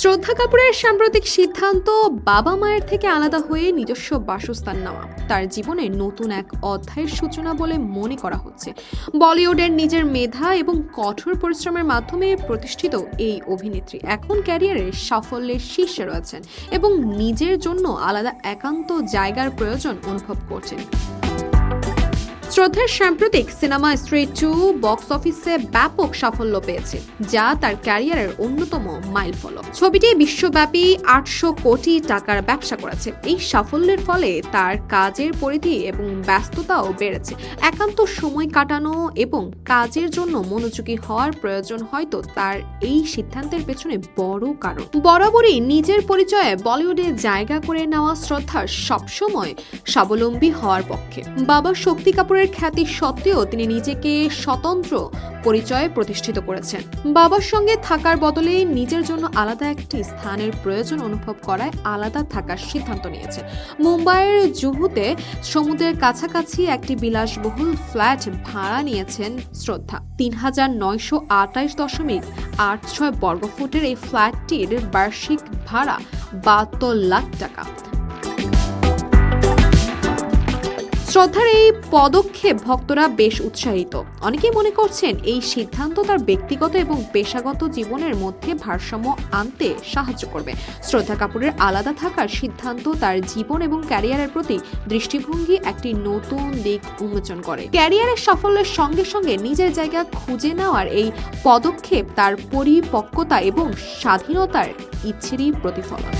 শ্রদ্ধা কাপুরের সাম্প্রতিক সিদ্ধান্ত বাবা মায়ের থেকে আলাদা হয়ে নিজস্ব বাসস্থান নেওয়া তার জীবনে নতুন এক অধ্যায়ের সূচনা বলে মনে করা হচ্ছে। বলিউডের নিজের মেধা এবং কঠোর পরিশ্রমের মাধ্যমে প্রতিষ্ঠিত এই অভিনেত্রী এখন ক্যারিয়ারের সাফল্যের শীর্ষে রয়েছেন এবং নিজের জন্য আলাদা একান্ত জায়গার প্রয়োজন অনুভব করছেন। শ্রদ্ধার সাম্প্রতিক সিনেমা স্ত্রী 2 বক্স অফিসে ব্যাপক সাফল্য পেয়েছে, যা তার ক্যারিয়ারের অন্যতম মাইলফলক। ছবিটি বিশ্বব্যাপী 800 কোটি টাকার ব্যবসা করেছে। এই সাফল্যের ফলে তার কাজের পরিধি এবং ব্যস্ততাও বেড়েছে। একান্ত সময় কাটানো এবং কাজের জন্য মনোযোগী হওয়ার প্রয়োজন হয়তো তার এই সিদ্ধান্তের পেছনে বড় কারণ। বরাবরই নিজের পরিচয়ে বলিউডে জায়গা করে নেওয়া শ্রদ্ধা সবসময় স্বাবলম্বী হওয়ার পক্ষে। বাবা শক্তি কাপুরের খ্যাতি সত্ত্বেও তিনি নিজেকে স্বতন্ত্র পরিচয়ে প্রতিষ্ঠিত করেছেন। বাবার সঙ্গে থাকার বদলে নিজের জন্য আলাদা একটি স্থানের প্রয়োজন অনুভব করায় আলাদা থাকার সিদ্ধান্ত নিয়েছেন। মুম্বাইয়ের জুহুতে সমুদ্রের কাছাকাছি একটি বিলাসবহুল ফ্ল্যাট ভাড়া নিয়েছেন শ্রদ্ধা। ৩,৯২৮.86 বর্গফুটের এই ফ্ল্যাটটির বার্ষিক ভাড়া ৭২ লাখ টাকা। শ্রদ্ধার এই পদক্ষেপ ভক্তরা বেশ উৎসাহিত। অনেকেই মনে করছেন এই সিদ্ধান্ত তার ব্যক্তিগত এবং পেশাগত জীবনের মধ্যে ভারসাম্য আনতে সাহায্য করবে। শ্রদ্ধা কাপুরের আলাদা থাকার সিদ্ধান্ত তার জীবন এবং ক্যারিয়ারের প্রতি দৃষ্টিভঙ্গি একটি নতুন দিক উন্মোচন করে। ক্যারিয়ারের সাফল্যের সঙ্গে সঙ্গে নিজের জায়গা খুঁজে নেওয়ার এই পদক্ষেপ তার পরিপক্কতা এবং স্বাধীনতার ইচ্ছেরই প্রতিফলন।